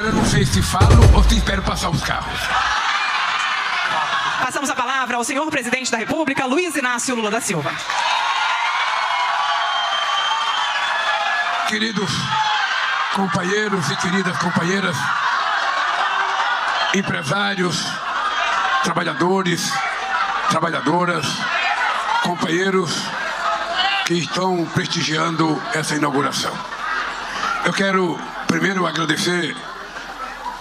Eu não sei se falo ou se espero passar os carros. Passamos a palavra ao senhor presidente da República, Luiz Inácio Lula da Silva. Queridos companheiros e queridas companheiras, empresários, trabalhadores, trabalhadoras, companheiros que estão prestigiando essa inauguração. Eu quero primeiro agradecer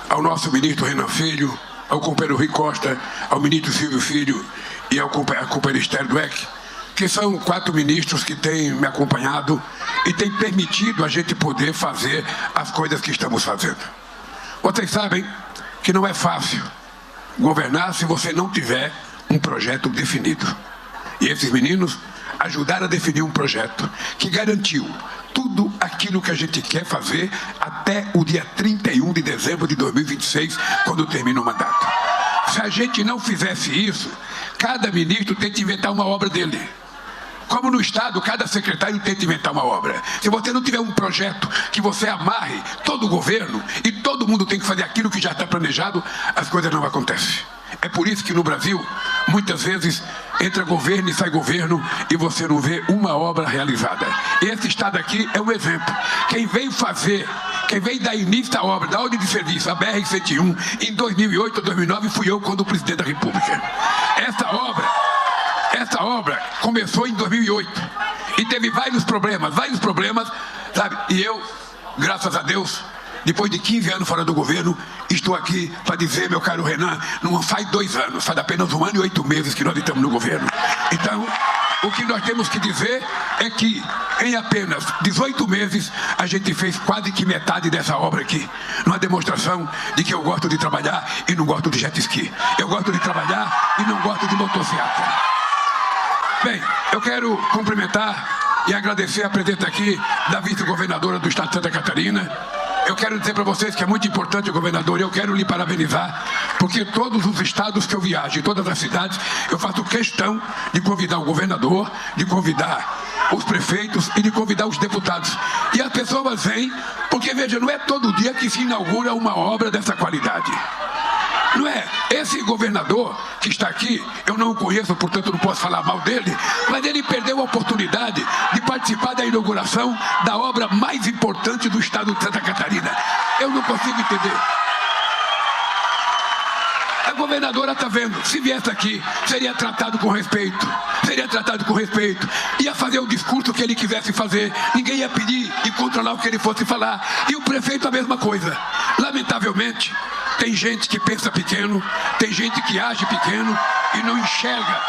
ao nosso ministro Renan Filho, ao companheiro Rui Costa, ao ministro Silvio Filho e ao companheiro Esther Dweck, que são 4 ministros que têm me acompanhado e têm permitido a gente poder fazer as coisas que estamos fazendo. Vocês sabem que não é fácil governar se você não tiver um projeto definido. E esses meninos ajudaram a definir um projeto que garantiu tudo aquilo que a gente quer fazer até o dia 31 de dezembro de 2026, quando termina o mandato. Se a gente não fizesse isso, cada ministro tem que inventar uma obra dele. Como no Estado, cada secretário tem que inventar uma obra. Se você não tiver um projeto que você amarre todo o governo e todo mundo tem que fazer aquilo que já está planejado, as coisas não acontecem. É por isso que no Brasil, muitas vezes, entra governo e sai governo e você não vê uma obra realizada. Esse Estado aqui é um exemplo. Quem veio dar início à obra, da ordem de serviço, a BR-101, em 2008 ou 2009, fui eu quando presidente da República. Essa obra começou em 2008 e teve vários problemas, sabe? E eu, graças a Deus, depois de 15 anos fora do governo, estou aqui para dizer, meu caro Renan, não faz 2 anos, faz apenas 1 ano e 8 meses que nós estamos no governo. Então, o que nós temos que dizer é que em apenas 18 meses a gente fez quase que metade dessa obra aqui. Numa demonstração de que eu gosto de trabalhar e não gosto de jet ski. Eu gosto de trabalhar e não gosto de motocicleta. Bem, eu quero cumprimentar e agradecer a presença aqui da vice-governadora do Estado de Santa Catarina. Eu quero dizer para vocês que é muito importante, governador, eu quero lhe parabenizar, porque todos os estados que eu viajo, em todas as cidades, eu faço questão de convidar o governador, de convidar os prefeitos e de convidar os deputados. E as pessoas vêm, porque veja, não é todo dia que se inaugura uma obra dessa qualidade. Não é? Esse governador que está aqui, eu não o conheço, portanto não posso falar mal dele, mas ele perdeu a oportunidade de participar da inauguração da obra mais importante do estado de Santa Catarina. Eu não consigo entender. A governadora está vendo, se viesse aqui, seria tratado com respeito, ia fazer o discurso que ele quisesse fazer, ninguém ia pedir e controlar o que ele fosse falar, e o prefeito a mesma coisa. Lamentavelmente, tem gente que pensa pequeno, tem gente que age pequeno e não enxerga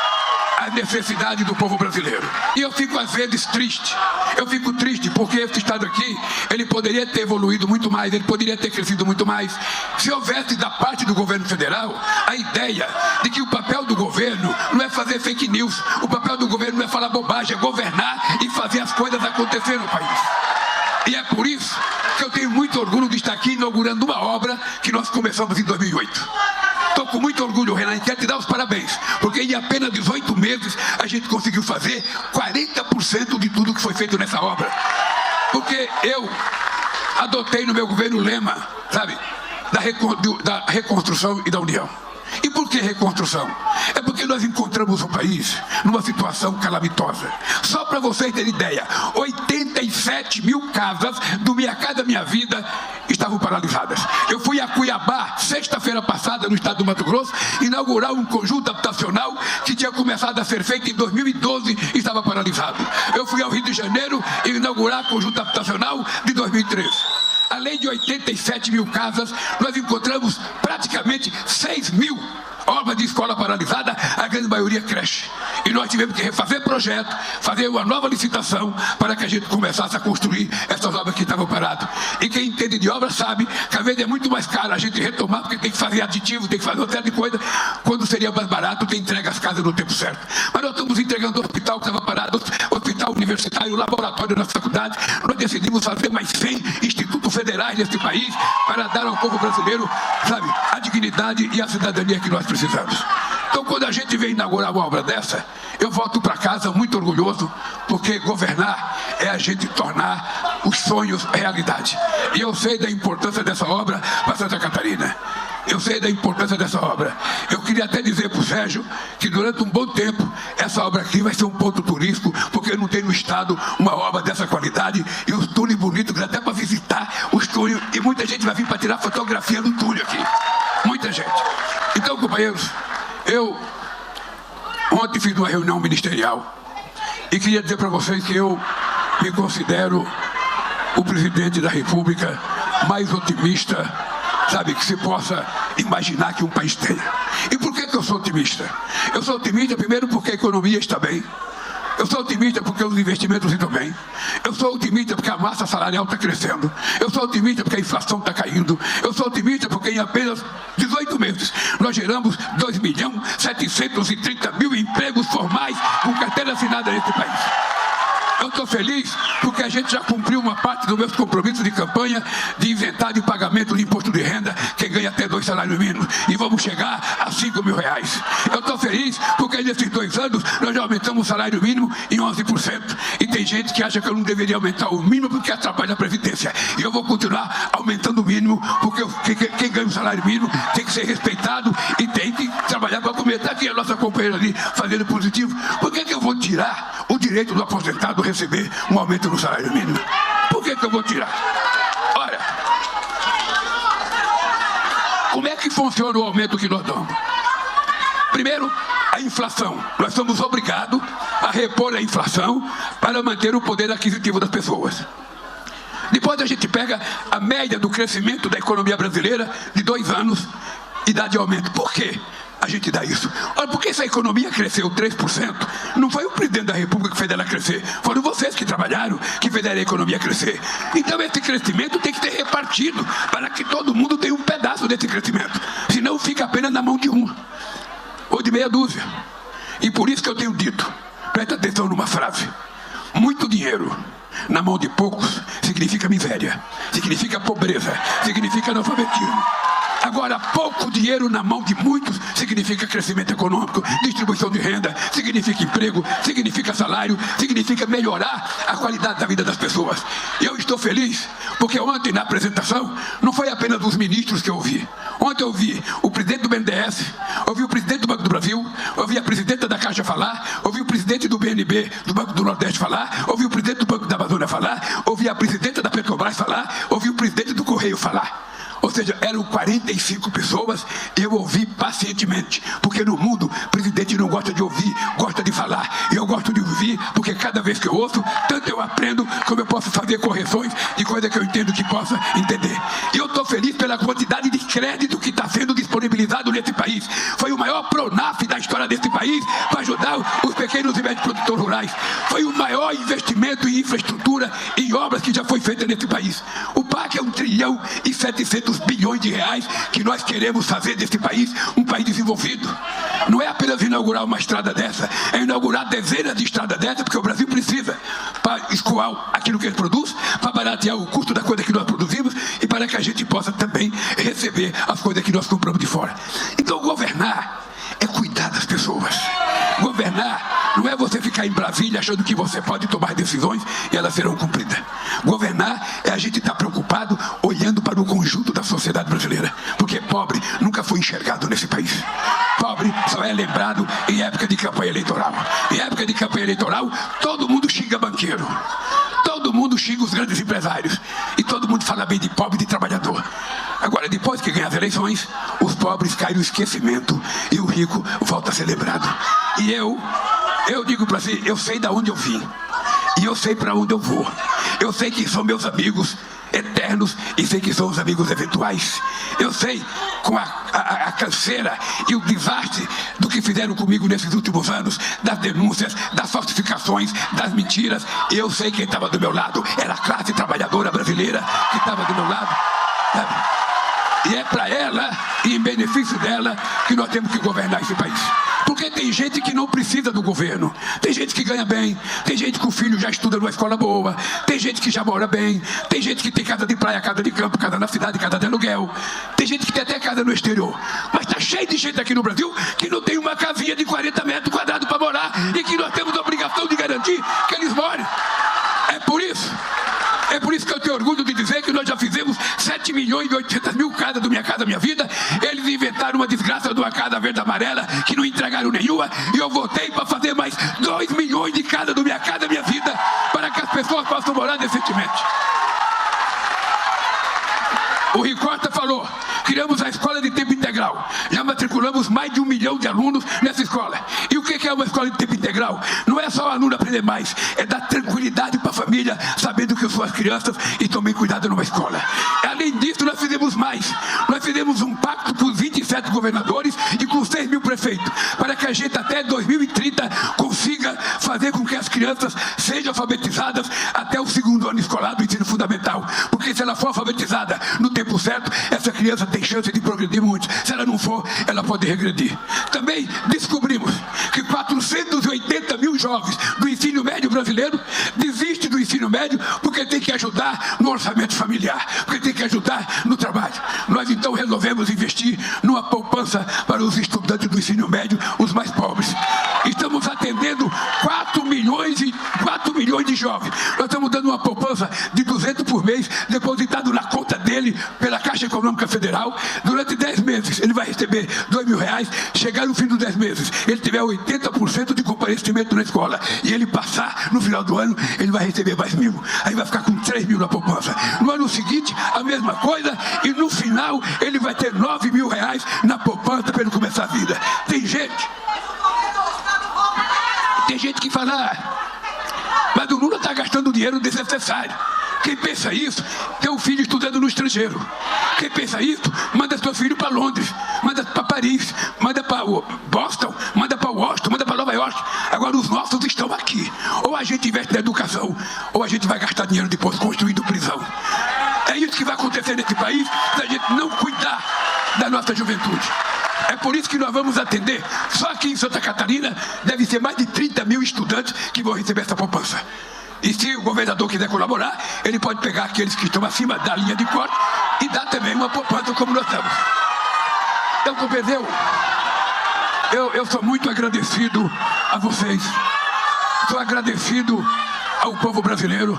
a necessidade do povo brasileiro. E eu fico às vezes triste. Eu fico triste porque esse estado aqui, ele poderia ter evoluído muito mais, ele poderia ter crescido muito mais, se houvesse da parte do governo federal a ideia de que o papel do governo não é fazer fake news, o papel do governo não é falar bobagem, é governar e fazer as coisas acontecerem no país. E é por isso que eu tenho muito orgulho de estar aqui inaugurando uma obra que nós começamos em 2008. Estou com muito orgulho, Renan, e quero te dar os parabéns, porque em apenas 18 meses a gente conseguiu fazer 40% de tudo que foi feito nessa obra. Porque eu adotei no meu governo o lema, sabe, da reconstrução e da união. E por que reconstrução? É porque nós encontramos o país numa situação calamitosa. Só para vocês terem ideia, 87 mil casas do Minha Casa Minha Vida estavam paralisadas. Eu fui a Cuiabá, sexta-feira passada, no estado do Mato Grosso, inaugurar um conjunto habitacional que tinha começado a ser feito em 2012 e estava paralisado. Eu fui ao Rio de Janeiro inaugurar conjunto habitacional de 2013. Além de 87 mil casas, nós encontramos praticamente 6 mil obras de escola paralisada, a grande maioria creche. E nós tivemos que refazer projeto, fazer uma nova licitação para que a gente começasse a construir essas obras que estavam paradas. E quem entende de obra sabe que às vezes é muito mais caro a gente retomar, porque tem que fazer aditivo, tem que fazer outra de coisa, quando seria mais barato ter entregue as casas no tempo certo. Mas nós estamos entregando o hospital que estava parado, hospital universitário, laboratório na faculdade. Nós decidimos fazer mais 100 institutos federais nesse país para dar ao povo brasileiro, sabe, a dignidade e a cidadania que nós precisamos. Então, quando a gente vem inaugurar uma obra dessa, eu volto para casa muito orgulhoso, porque governar é a gente tornar os sonhos realidade. E eu sei da importância dessa obra para Santa Catarina. Eu sei da importância dessa obra. Eu queria até dizer para o Sérgio que durante um bom tempo essa obra aqui vai ser um ponto turístico, porque não tem no estado uma obra dessa qualidade e os túneis bonitos, até para visitar os túneis, e muita gente vai vir para tirar fotografia do túnel aqui. Muita gente. Então, companheiros, eu ontem fiz uma reunião ministerial e queria dizer para vocês que eu me considero o presidente da República mais otimista, sabe, que se possa imaginar que um país tenha. E por que eu sou otimista? Eu sou otimista primeiro porque a economia está bem. Eu sou otimista porque os investimentos estão bem. Eu sou otimista porque a massa salarial está crescendo. Eu sou otimista porque a inflação está caindo. Eu sou otimista porque em apenas 18 meses nós geramos 2.730.000 empregos formais com carteira assinada nesse país. Eu estou feliz porque a gente já cumpriu uma parte dos meus compromissos de campanha de isentar de pagamento de imposto de renda quem ganha até 2 salários mínimos, e vamos chegar a R$5.000. Eu estou feliz porque nesses 2 anos nós já aumentamos o salário mínimo em 11%. E tem gente que acha que eu não deveria aumentar o mínimo porque atrapalha a Previdência. E eu vou continuar aumentando o mínimo porque quem ganha o salário mínimo tem que ser respeitado e tem que trabalhar para comer. Está aqui a nossa companheira ali fazendo positivo. Por que eu vou tirar o direito do aposentado receber um aumento no salário mínimo? Por que eu vou tirar? Olha, como é que funciona o aumento que nós damos? Primeiro, a inflação. Nós somos obrigados a repor a inflação para manter o poder aquisitivo das pessoas. Depois a gente pega a média do crescimento da economia brasileira de 2 anos e dá de aumento. Por quê? A gente dá isso. Olha, porque essa economia cresceu 3%, não foi o presidente da República que fez ela crescer, foram vocês que trabalharam, que fizeram a economia crescer. Então esse crescimento tem que ser repartido para que todo mundo tenha um pedaço desse crescimento. Senão fica apenas na mão de um, ou de meia dúzia. E por isso que eu tenho dito, presta atenção numa frase: muito dinheiro na mão de poucos significa miséria, significa pobreza, significa analfabetismo. Agora, pouco dinheiro na mão de muitos significa crescimento econômico, distribuição de renda, significa emprego, significa salário, significa melhorar a qualidade da vida das pessoas. E eu estou feliz porque ontem na apresentação não foi apenas os ministros que eu ouvi. Ontem eu ouvi o presidente do BNDES, ouvi o presidente do Banco do Brasil, ouvi a presidenta da Caixa falar, ouvi o presidente do BNB, do Banco do Nordeste falar, ouvi o presidente do Banco da Amazônia falar, ouvi a presidenta da Petrobras falar, ouvi o presidente do Correio falar. Ou seja, eram 45 pessoas e eu ouvi pacientemente, porque no mundo o presidente não gosta de ouvir, gosta de falar. E eu gosto de ouvir, porque cada vez que eu ouço, tanto eu aprendo como eu posso fazer correções de coisa que eu entendo que possa entender. E eu estou feliz pela quantidade de crédito que está sendo disponibilizado nesse país. Foi o maior PRONAF da história desse país para ajudar os pequenos e médios produtores rurais. Foi o maior investimento em infraestrutura e em obras que já foi feito nesse país. O PAC é 1.700 bilhões de reais que nós queremos fazer desse país um país desenvolvido. Não é apenas inaugurar uma estrada dessa, é inaugurar dezenas de estradas dessas, porque o Brasil precisa para escoar aquilo que ele produz, para baratear o custo da coisa que nós produzimos e para que a gente possa também receber as coisas que nós compramos de fora. Então governar é cuidar das pessoas. Governar não é você ficar em Brasília achando que você pode tomar decisões e elas serão cumpridas. Governar é a gente estar preocupado olhando para o conjunto da sociedade brasileira. Porque pobre nunca foi enxergado nesse país. Pobre só é lembrado em época de campanha eleitoral. Em época de campanha eleitoral, todo mundo xinga banqueiro. Todo mundo xinga os grandes empresários. E todo mundo fala bem de pobre e de trabalhador. Agora, depois que ganha as eleições, os pobres caem no esquecimento e o rico volta a ser lembrado. E eu digo para você, eu sei de onde eu vim. E eu sei para onde eu vou. Eu sei que são meus amigos eternos e sei que são os amigos eventuais. Eu sei com a canseira e o desastre do que fizeram comigo nesses últimos anos, das denúncias, das falsificações, das mentiras. Eu sei quem estava do meu lado. Era a classe trabalhadora brasileira que estava do meu lado. Sabe? E é para ela e em benefício dela que nós temos que governar esse país. Porque tem gente que não precisa do governo. Tem gente que ganha bem, tem gente que o filho já estuda numa escola boa, tem gente que já mora bem, tem gente que tem casa de praia, casa de campo, casa na cidade, casa de aluguel, tem gente que tem até casa no exterior. Mas está cheio de gente aqui no Brasil que não tem uma casinha de 40 metros quadrados para morar e que nós temos a obrigação de garantir que eles morem. É por isso que eu tenho orgulho de dizer que nós já fizemos 7.800.000 casas do Minha Casa Minha Vida. Eles inventaram uma desgraça de uma casa verde amarela que não entregaram nenhuma, e eu votei para fazer mais 2 milhões de casas do Minha Casa Minha Vida para que as pessoas possam morar decentemente. O Ricorta falou, criamos a escola de tempo integral. Já matriculamos mais de 1 milhão de alunos nessa escola. E o que é uma escola de tempo integral? Não é só o aluno aprender mais, é dar tranquilidade para a família, sabendo que suas crianças estão bem cuidadas numa escola. Além disso, nós fizemos mais. Nós fizemos um pacto com os 27 governadores e com 6 mil prefeitos, para que a gente até 2030 consiga fazer com que as crianças sejam alfabetizadas até o 2º ano escolar do ensino fundamental. Porque se ela for alfabetizada no tempo certo, essa criança tem chance de progredir muito. Se ela não for, ela pode regredir. Também descobrimos que 480 mil jovens do ensino médio brasileiro desistem do ensino médio porque tem que ajudar no orçamento familiar, porque tem que ajudar no trabalho. Nós então resolvemos investir numa poupança para os estudantes do ensino médio, os mais pobres. Estamos atendendo 4 milhões de jovens. Nós estamos dando uma poupança de 200 por mês, depositado na conta dele pela Caixa Econômica Federal. Durante 10 meses ele vai receber R$2.000. Chegar no fim dos 10 meses, ele tiver 80% de comparecimento na escola e ele passar no final do ano, ele vai receber mais 1.000. Aí vai ficar com 3.000 na poupança. No ano seguinte, a mesma coisa, e no final ele vai ter R$9.000 na poupança para ele começar a vida. Tem gente que fala, mas o Lula está gastando dinheiro desnecessário. Quem pensa isso, tem um filho estudando no estrangeiro. Quem pensa isso, manda seu filho para Londres, manda para Paris, manda para Boston, manda para Washington, manda para Nova York. Agora os nossos estão aqui. Ou a gente investe na educação, ou a gente vai gastar dinheiro depois construindo prisão. É isso que vai acontecer nesse país se a gente não cuidar da nossa juventude. É por isso que nós vamos atender, só aqui em Santa Catarina, deve ser mais de 30 mil estudantes que vão receber essa poupança. E se o governador quiser colaborar, ele pode pegar aqueles que estão acima da linha de corte e dar também uma poupança como nós estamos. Então, compreendeu? Eu sou muito agradecido a vocês. Sou agradecido ao povo brasileiro,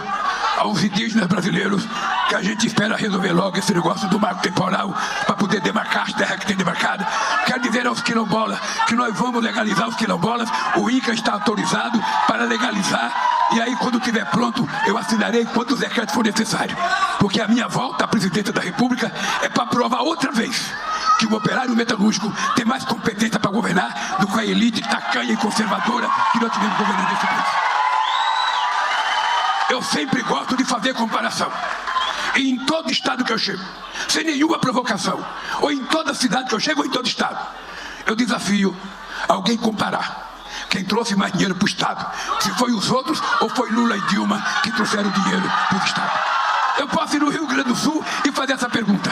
aos indígenas brasileiros, que a gente espera resolver logo esse negócio do marco temporal para poder demarcar as terras que tem demarcada. Quero dizer aos quilombolas que nós vamos legalizar os quilombolas. O INCRA está autorizado para legalizar. E aí, quando estiver pronto, eu assinarei quantos decretos for necessário. Porque a minha volta à presidência da República é para provar outra vez que o operário metalúrgico tem mais competência para governar do que a elite tacanha e conservadora que nós tivemos governando esse país. Eu sempre gosto de fazer comparação. E em todo estado que eu chego, sem nenhuma provocação, ou em toda cidade que eu chego, ou em todo estado, eu desafio alguém comparar quem trouxe mais dinheiro para o estado, se foi os outros ou foi Lula e Dilma que trouxeram dinheiro para o estado. Eu posso ir no Rio Grande do Sul e fazer essa pergunta.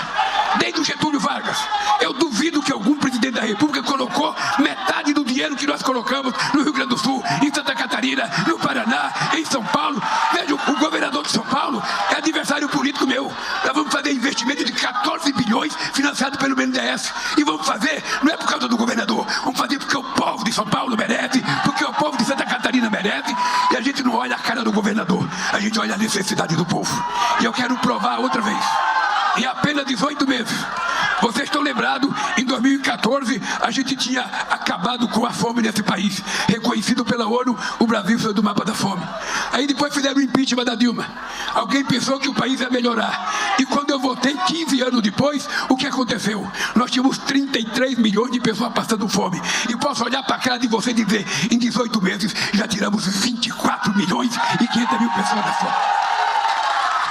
Desde o Getúlio Vargas, eu duvido que algum presidente da República colocou metade do dinheiro que nós colocamos no Rio Grande do Sul, em Santa Catarina, no Paraná, em São Paulo. Veja, o governador de São Paulo é adversário político meu. Nós vamos fazer investimento de 14 bilhões financiado pelo BNDES. E vamos fazer, não é por causa do governador, vamos fazer porque o povo de São Paulo merece, porque o povo de Santa Catarina merece. E a gente não olha a cara do governador, a gente olha a necessidade do povo. E eu quero provar outra vez. Em apenas 18 meses, vocês estão lembrados, em 2014, a gente tinha acabado com a fome nesse país. Reconhecido pela ONU, o Brasil saiu do mapa da fome. Aí depois fizeram o impeachment da Dilma. Alguém pensou que o país ia melhorar. E quando eu votei, 15 anos depois, o que aconteceu? Nós tínhamos 33 milhões de pessoas passando fome. E posso olhar para a cara de você e dizer, em 18 meses, já tiramos 24 milhões e 500 mil pessoas da fome.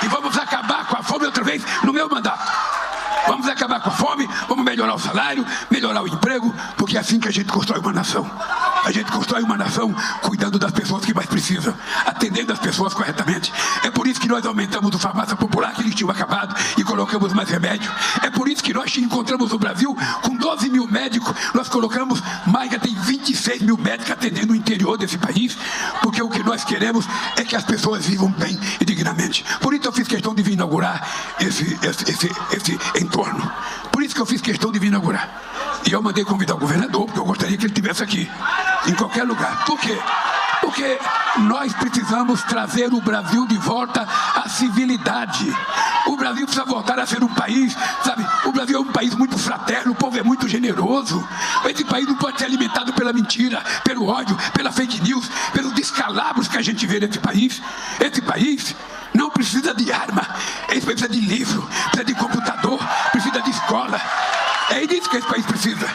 E vamos acabar com a fome outra vez no meu mandato. Vamos acabar com a fome, vamos melhorar o salário, melhorar o emprego, porque é assim que a gente constrói uma nação. A gente constrói uma nação cuidando das pessoas que mais precisam, atendendo as pessoas corretamente. É por isso que nós aumentamos o farmácia popular, que eles tinham acabado, e colocamos mais remédio. É por isso que nós encontramos o Brasil com 12 mil médicos, nós colocamos mais, já tem 26 mil médicos atendendo o interior desse país, porque o que nós queremos é que as pessoas vivam bem e dignamente. Por isso eu fiz questão de vir inaugurar esse entorno. Por isso que eu fiz questão de vir inaugurar. E eu mandei convidar o governador, porque eu gostaria que ele estivesse aqui, em qualquer lugar. Por quê? Porque nós precisamos trazer o Brasil de volta à civilidade. O Brasil precisa voltar a ser um país, sabe? O Brasil é um país muito fraterno, o povo é muito generoso. Esse país não pode ser alimentado pela mentira, pelo ódio, pela fake news, pelos descalabros que a gente vê nesse país. Esse país não precisa de arma, esse país precisa de livro, precisa de computador, precisa de escola. É disso que esse país precisa.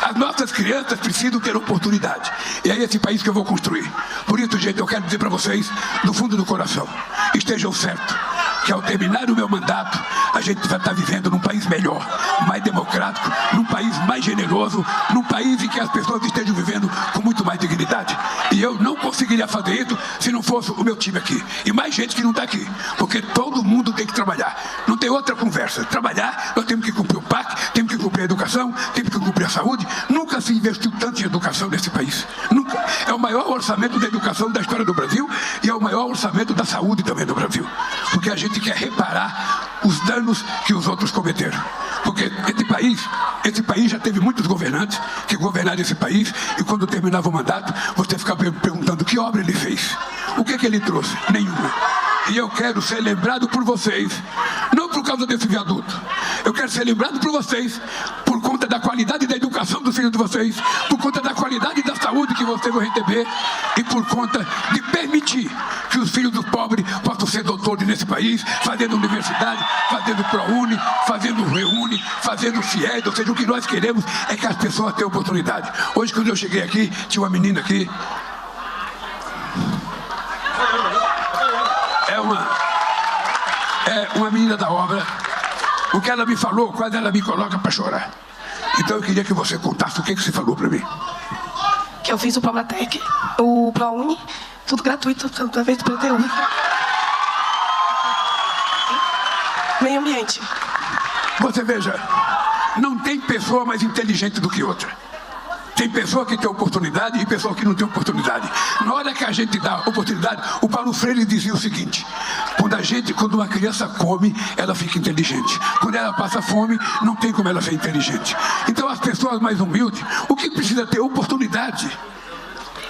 As nossas crianças precisam ter oportunidade. E é esse país que eu vou construir. Por isso, gente, eu quero dizer para vocês, do fundo do coração, estejam certos que ao terminar o meu mandato, a gente vai estar vivendo num país melhor, mais democrático, num país mais generoso, num país em que as pessoas estejam vivendo com muito mais dignidade. E eu não conseguiria fazer isso se não fosse o meu time aqui. E mais gente que não está aqui. Porque todo mundo tem que trabalhar. Não tem outra conversa. Trabalhar, nós temos que cumprir o PAC, temos que cumprir a educação, temos que cumprir a saúde. Nunca se investiu tanto em educação nesse país. Nunca. É o maior orçamento da educação da história do Brasil e é o maior orçamento da saúde também do Brasil. Porque a gente quer reparar os danos que os outros cometeram. Porque esse país já teve muitos governantes que governaram esse país e quando terminava o mandato, você ficava perguntando que obra ele fez. O que ele trouxe? Nenhuma. E eu quero ser lembrado por vocês, não por causa desse viaduto. Eu quero ser lembrado por vocês por conta da qualidade da educação dos filhos de vocês, por conta da qualidade da saúde que vocês vão receber e por conta de permitir que os filhos dos pobres possam ser doutores nesse país, fazendo universidade, fazendo ProUni, fazendo Reúne, fazendo FIES, ou seja, o que nós queremos é que as pessoas tenham oportunidade. Hoje, quando eu cheguei aqui, tinha uma menina aqui, uma menina da obra. O que ela me falou, quase ela me coloca para chorar. Então eu queria que você contasse o que você falou para mim. Que eu fiz o Promatec, o ProUni, tudo gratuito, através do PTU. Meio ambiente. Você veja, não tem pessoa mais inteligente do que outra. Tem pessoa que tem oportunidade e pessoa que não tem oportunidade. Na hora que a gente dá oportunidade, o Paulo Freire dizia o seguinte: quando uma criança come, ela fica inteligente. Quando ela passa fome, não tem como ela ser inteligente. Então as pessoas mais humildes, o que precisa ter? Oportunidade.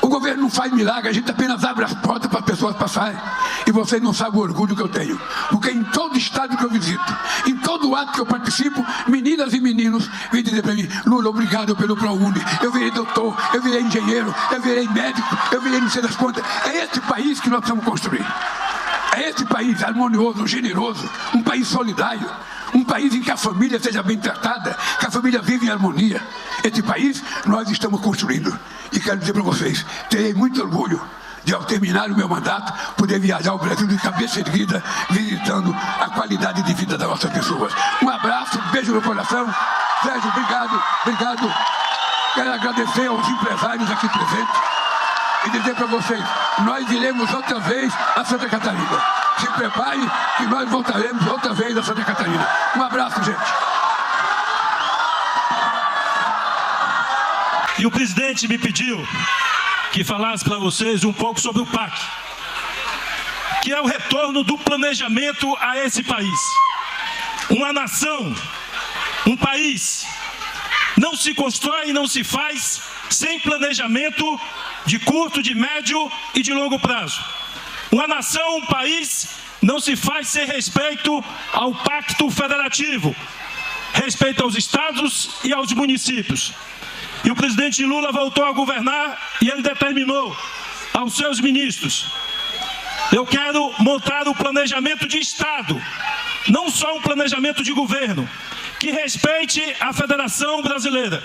O governo não faz milagre, a gente apenas abre as portas para as pessoas passarem. E vocês não sabem o orgulho que eu tenho. Porque em todo estado que eu visito, em todo ato que eu participo, meninas e meninos vêm dizer para mim: Lula, obrigado pelo ProUni. Eu virei doutor, eu virei engenheiro, eu virei médico, eu virei não sei das quantas. É esse país que nós precisamos construir. É esse país harmonioso, generoso, um país solidário. Um país em que a família seja bem tratada, que a família vive em harmonia. Esse país nós estamos construindo. E quero dizer para vocês, terei muito orgulho de, ao terminar o meu mandato, poder viajar ao Brasil de cabeça erguida, visitando a qualidade de vida das nossas pessoas. Um abraço, um beijo no coração. Sérgio, obrigado. Quero agradecer aos empresários aqui presentes e dizer para vocês, nós iremos outra vez a Santa Catarina. Se prepare que nós voltaremos outra vez a Santa Catarina. Um abraço, gente. E o presidente me pediu que falasse para vocês um pouco sobre o PAC, que é o retorno do planejamento a esse país. Uma nação, um país, não se constrói e não se faz sem planejamento de curto, de médio e de longo prazo. Uma nação, um país, não se faz sem respeito ao pacto federativo, respeito aos estados e aos municípios. E o presidente Lula voltou a governar e ele determinou aos seus ministros: eu quero montar um planejamento de Estado, não só um planejamento de governo, que respeite a Federação Brasileira.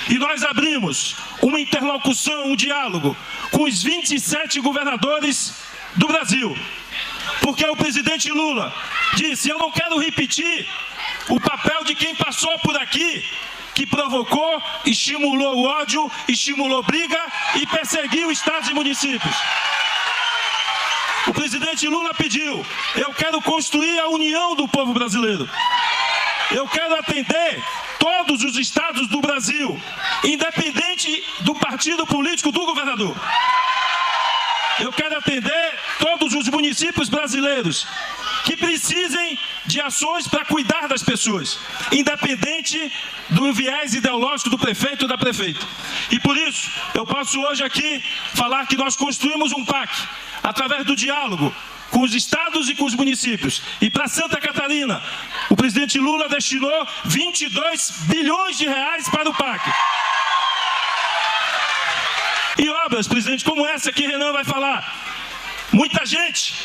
E nós abrimos uma interlocução, um diálogo com os 27 governadores do Brasil. Porque o presidente Lula disse: eu não quero repetir o papel de quem passou por aqui, que provocou, estimulou o ódio, estimulou briga e perseguiu estados e municípios. O presidente Lula pediu: eu quero construir a união do povo brasileiro. Eu quero atender todos os estados do Brasil, independente do partido político do governador. Eu quero atender todos os municípios brasileiros que precisem de ações para cuidar das pessoas, independente do viés ideológico do prefeito ou da prefeita. E por isso, eu posso hoje aqui falar que nós construímos um PAC, através do diálogo com os estados e com os municípios. E para Santa Catarina, o presidente Lula destinou 22 bilhões de reais para o PAC. E obras, presidente, como essa que Renan vai falar. Muita gente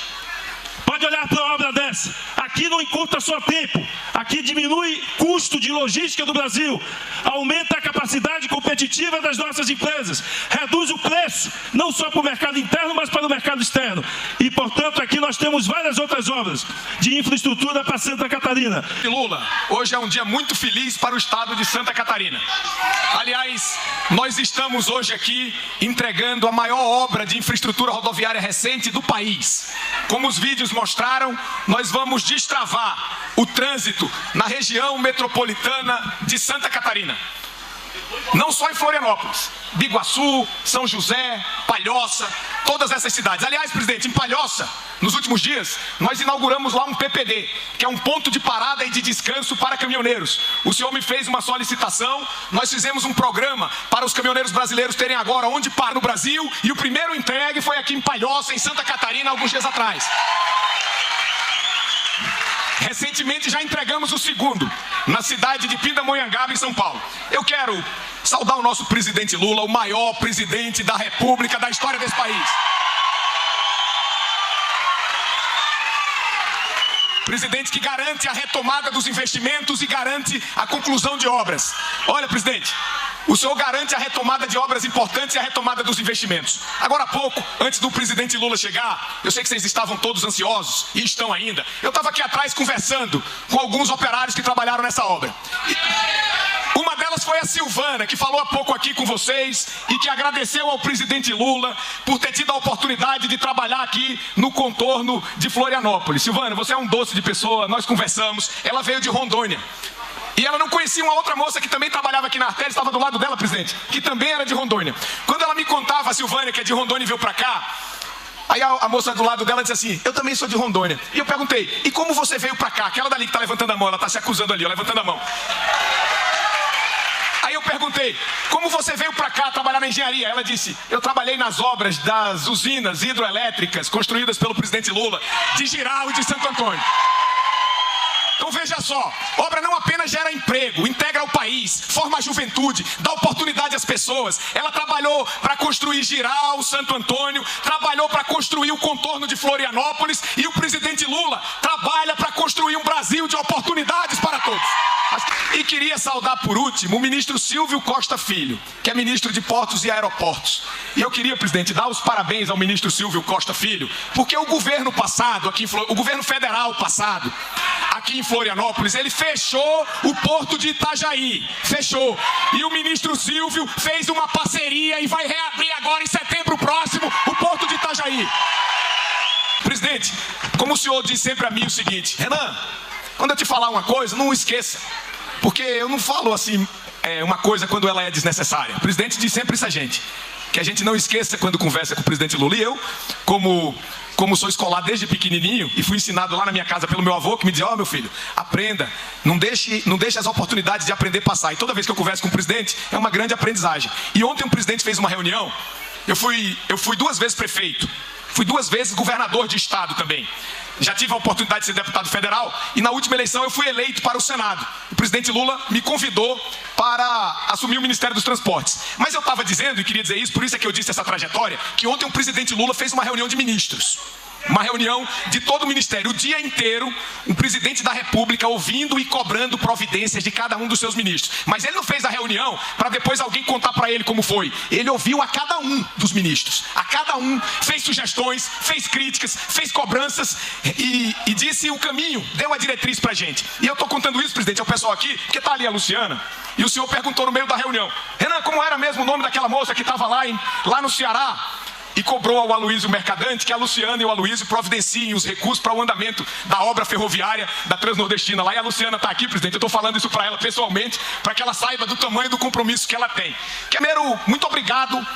pode olhar para uma obra dessa. Aqui não encurta só tempo. Aqui diminui custo de logística do Brasil. Aumenta a capacidade competitiva das nossas empresas. Reduz o preço, não só para o mercado interno, mas para o mercado externo. E, portanto, aqui nós temos várias outras obras de infraestrutura para Santa Catarina. Lula, hoje é um dia muito feliz para o estado de Santa Catarina. Aliás, nós estamos hoje aqui entregando a maior obra de infraestrutura rodoviária recente do país. Como os vídeos mostraram, nós vamos destravar o trânsito na região metropolitana de Santa Catarina. Não só em Florianópolis, Biguaçu, São José, Palhoça, todas essas cidades. Aliás, presidente, em Palhoça, nos últimos dias, nós inauguramos lá um PPD, que é um ponto de parada e de descanso para caminhoneiros. O senhor me fez uma solicitação, nós fizemos um programa para os caminhoneiros brasileiros terem agora onde parar no Brasil, e o primeiro entregue foi aqui em Palhoça, em Santa Catarina, alguns dias atrás. Recentemente já entregamos o segundo, na cidade de Pindamonhangaba, em São Paulo. Eu quero saudar o nosso presidente Lula, o maior presidente da República da história desse país. Presidente que garante a retomada dos investimentos e garante a conclusão de obras. Olha, presidente, o senhor garante a retomada de obras importantes e a retomada dos investimentos. Agora há pouco, antes do presidente Lula chegar, eu sei que vocês estavam todos ansiosos, e estão ainda. Eu estava aqui atrás conversando com alguns operários que trabalharam nessa obra. Uma delas foi a Silvana, que falou há pouco aqui com vocês e que agradeceu ao presidente Lula por ter tido a oportunidade de trabalhar aqui no contorno de Florianópolis. Silvana, você é um doce de pessoa, nós conversamos, ela veio de Rondônia. E ela não conhecia uma outra moça que também trabalhava aqui na Artéria, estava do lado dela, presidente, que também era de Rondônia. Quando ela me contava, a Silvânia, que é de Rondônia e veio pra cá, aí a moça do lado dela disse assim: eu também sou de Rondônia. E eu perguntei: e como você veio pra cá? Aquela dali que tá levantando a mão, ela tá se acusando ali, ó, levantando a mão. Aí eu perguntei: como você veio pra cá trabalhar na engenharia? Ela disse: eu trabalhei nas obras das usinas hidroelétricas construídas pelo presidente Lula, de Jirau e de Santo Antônio. Então veja só, obra não apenas gera emprego, integra o país, forma a juventude, dá oportunidade às pessoas. Ela trabalhou para construir Jirau, Santo Antônio, trabalhou para construir o contorno de Florianópolis, e o presidente Lula trabalha para construir um Brasil de oportunidades para todos. E queria saudar por último o ministro Silvio Costa Filho, que é ministro de Portos e Aeroportos. E eu queria, presidente, dar os parabéns ao ministro Silvio Costa Filho, porque o governo passado, o governo federal passado, aqui em Florianópolis, ele fechou o porto de Itajaí, fechou. E o ministro Silvio fez uma parceria e vai reabrir agora em setembro próximo o porto de Itajaí. Presidente, como o senhor diz sempre a mim o seguinte: Renan, quando eu te falar uma coisa, não esqueça, porque eu não falo assim uma coisa quando ela é desnecessária. O presidente diz sempre isso a gente, que a gente não esqueça quando conversa com o presidente Lula. E eu, como sou escolar desde pequenininho e fui ensinado lá na minha casa pelo meu avô, que me dizia: ó, meu filho, aprenda, não deixe as oportunidades de aprender passar. E toda vez que eu converso com o presidente, é uma grande aprendizagem. E ontem o presidente fez uma reunião, eu fui 2 vezes prefeito, fui 2 vezes governador de estado também. Já tive a oportunidade de ser deputado federal e na última eleição eu fui eleito para o Senado. O presidente Lula me convidou para assumir o Ministério dos Transportes. Mas eu estava dizendo, e queria dizer isso, por isso é que eu disse essa trajetória, que ontem o presidente Lula fez uma reunião de ministros. uma reunião de todo o ministério, o dia inteiro, o presidente da República ouvindo e cobrando providências de cada um dos seus ministros. Mas ele não fez a reunião para depois alguém contar para ele como foi. Ele ouviu a cada um dos ministros, a cada um, fez sugestões, fez críticas, fez cobranças e disse o caminho, deu a diretriz para a gente. E eu estou contando isso, presidente, ao pessoal aqui, porque está ali a Luciana, e o senhor perguntou no meio da reunião: Renan, como era mesmo o nome daquela moça que estava lá no Ceará? E cobrou ao Aloysio Mercadante que a Luciana e o Aloysio providenciem os recursos para o andamento da obra ferroviária da Transnordestina lá. E a Luciana está aqui, presidente, eu estou falando isso para ela pessoalmente, para que ela saiba do tamanho do compromisso que ela tem. Primeiro, muito obrigado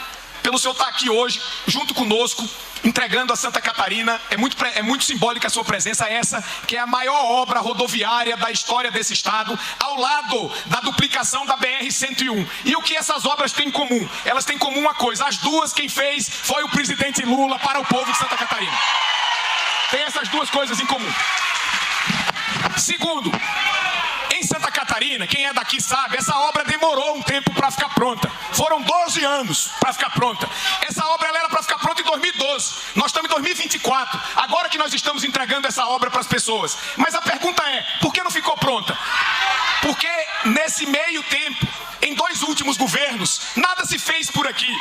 pelo senhor estar aqui hoje, junto conosco, entregando a Santa Catarina. É muito simbólica a sua presença, essa que é a maior obra rodoviária da história desse estado, ao lado da duplicação da BR-101. E o que essas obras têm em comum? Elas têm em comum uma coisa: as duas quem fez foi o presidente Lula para o povo de Santa Catarina. Tem essas duas coisas em comum. Segundo, em Santa Catarina, quem é daqui sabe, essa obra demorou um tempo para ficar pronta. Foram 12 anos para ficar pronta. Essa obra era para ficar pronta em 2012. Nós estamos em 2024. Agora que nós estamos entregando essa obra para as pessoas. Mas a pergunta é: por que não ficou pronta? Porque nesse meio tempo, em 2 últimos governos, nada se fez por aqui.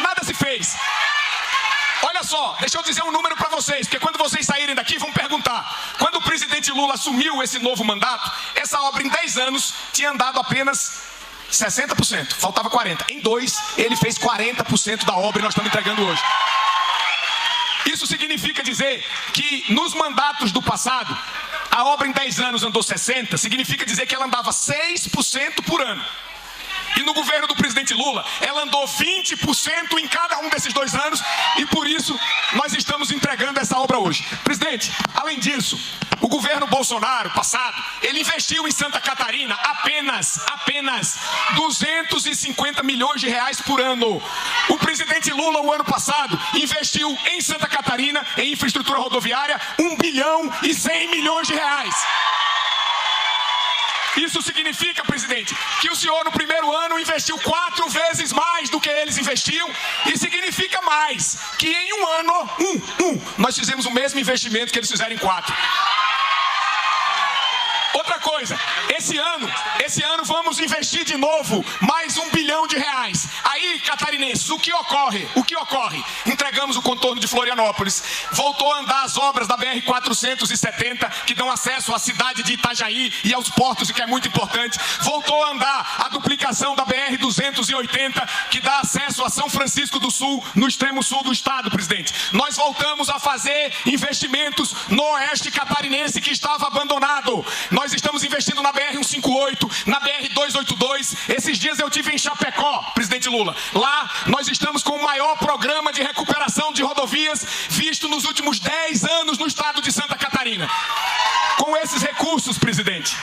Nada se fez. Olha só, deixa eu dizer um número para vocês, porque quando vocês saírem daqui vão perguntar. Quando o presidente Lula assumiu esse novo mandato, essa obra em 10 anos tinha andado apenas 60%, faltava 40%. Em 2, ele fez 40% da obra e nós estamos entregando hoje. Isso significa dizer que nos mandatos do passado, a obra em 10 anos andou 60%, significa dizer que ela andava 6% por ano. E no governo do presidente Lula, ela andou 20% em cada um desses 2 anos, e por isso nós estamos entregando essa obra hoje. Presidente, além disso, o governo Bolsonaro passado, ele investiu em Santa Catarina apenas 250 milhões de reais por ano. O presidente Lula, o ano passado, investiu em Santa Catarina, em infraestrutura rodoviária, 1 bilhão e 100 milhões de reais. Isso significa, presidente, que o senhor no primeiro ano investiu 4 vezes mais do que eles investiam, e significa mais, que em um ano, nós fizemos o mesmo investimento que eles fizeram em 4. Outra coisa, esse ano vamos investir de novo mais 1 bilhão de reais. Aí, catarinenses, o que ocorre? Entregamos o contorno de Florianópolis, voltou a andar as obras da BR-470, que dão acesso à cidade de Itajaí e aos portos, que é muito importante. Voltou a andar a duplicação da BR-280, que dá acesso a São Francisco do Sul, no extremo sul do estado, presidente. Nós voltamos a fazer investimentos no oeste catarinense, que estava abandonado. Nós estamos investindo na BR-158, na BR-282. Esses dias eu estive em Chapecó, presidente Lula. Lá nós estamos com o maior programa de recuperação de rodovias visto nos últimos 10 anos no estado de Santa Catarina. Com esses recursos, presidente,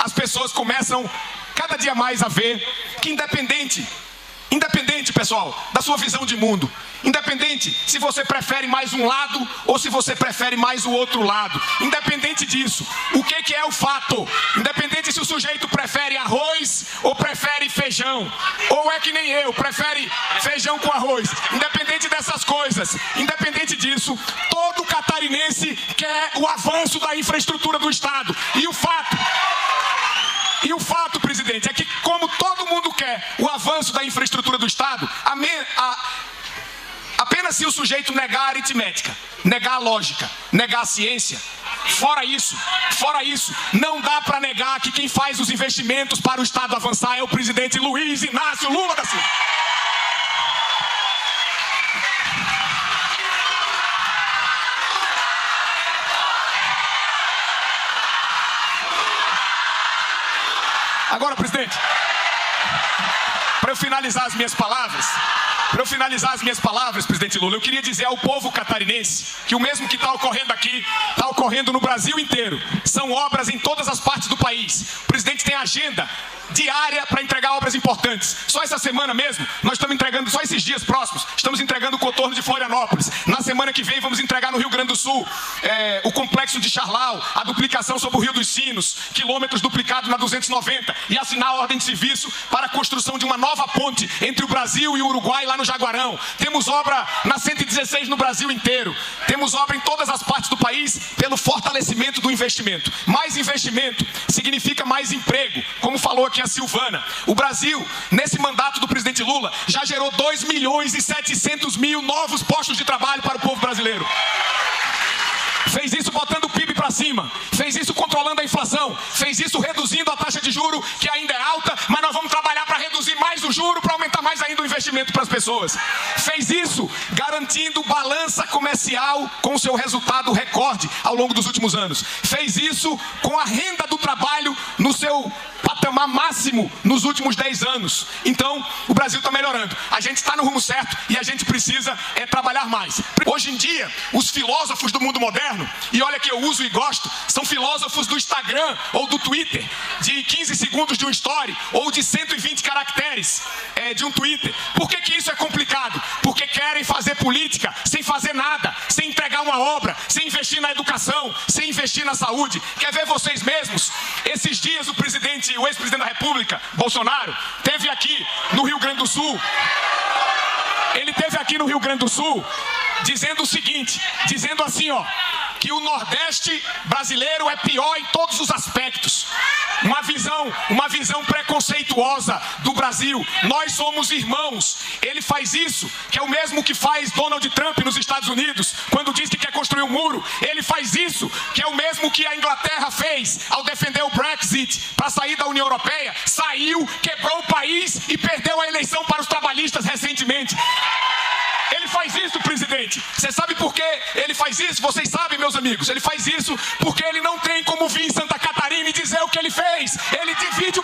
as pessoas começam cada dia mais a ver que independente, pessoal, da sua visão de mundo, independente se você prefere mais um lado ou se você prefere mais o outro lado, independente disso, o que é o fato? Independente se o sujeito prefere arroz ou prefere feijão, ou é que nem eu, prefere feijão com arroz, independente dessas coisas, independente disso, todo catarinense quer o avanço da infraestrutura do estado. E o fato, presidente, é que como todo mundo quer o avanço da infraestrutura do estado, apenas se o sujeito negar a aritmética, negar a lógica, negar a ciência, fora isso, não dá para negar que quem faz os investimentos para o estado avançar é o presidente Luiz Inácio Lula da Silva. Agora, presidente, para eu finalizar as minhas palavras, presidente Lula, eu queria dizer ao povo catarinense que o mesmo que está ocorrendo aqui, está ocorrendo no Brasil inteiro. São obras em todas as partes do país. O presidente tem agenda diária para entregar obras importantes. Só essa semana mesmo, nós estamos entregando, só esses dias próximos, estamos entregando o contorno de Florianópolis. Na semana que vem vamos entregar no Rio Grande do Sul o complexo de Charlau, a duplicação sobre o Rio dos Sinos, quilômetros duplicados na 290, e assinar a ordem de serviço para a construção de uma nova ponte entre o Brasil e o Uruguai lá no Jaguarão. Temos obra na 116 no Brasil inteiro. Temos obra em todas as partes do país pelo fortalecimento do investimento. Mais investimento significa mais emprego, como falou aqui a Silvana. O Brasil, nesse mandato do presidente Lula, já gerou 2.700.000 novos postos de trabalho para o povo brasileiro. Fez isso botando o PIB para cima, fez isso controlando a inflação, fez isso reduzindo a taxa de juro, que ainda é alta, mas nós vamos trabalhar para reduzir mais o juro, para aumentar mais ainda o investimento para as pessoas. Fez isso garantindo balança comercial com seu resultado recorde ao longo dos últimos anos. Fez isso com a renda do trabalho no seu patamar máximo nos últimos 10 anos. Então, o Brasil está melhorando. A gente está no rumo certo e a gente precisa trabalhar mais. Hoje em dia, os filósofos do mundo moderno, e olha que eu uso e gosto, são filósofos do Instagram ou do Twitter, de 15 segundos de um story, ou de 120 caracteres de um Twitter. Por que isso é complicado? Porque querem fazer política sem fazer nada, sem entregar uma obra, sem investir na educação, sem investir na saúde. Quer ver vocês mesmos? Esses dias o ex-presidente da República, Bolsonaro, esteve aqui no Rio Grande do Sul. Ele esteve aqui no Rio Grande do Sul dizendo o seguinte, dizendo assim, que o Nordeste brasileiro é pior em todos os aspectos. Uma visão preconceituosa do Brasil. Nós somos irmãos. Ele faz isso, que é o mesmo que faz Donald Trump nos Estados Unidos, quando diz que quer construir um muro. Ele faz isso, que é o mesmo que a Inglaterra fez ao defender o Brexit para sair da União Europeia. Saiu, quebrou o país e perdeu a eleição para os trabalhistas recentemente. Ele faz isso, presidente. Você sabe por que ele faz isso? Vocês sabem, meus amigos. Ele faz isso porque ele não tem como vir em Santa Catarina e dizer o que ele fez. Ele divide o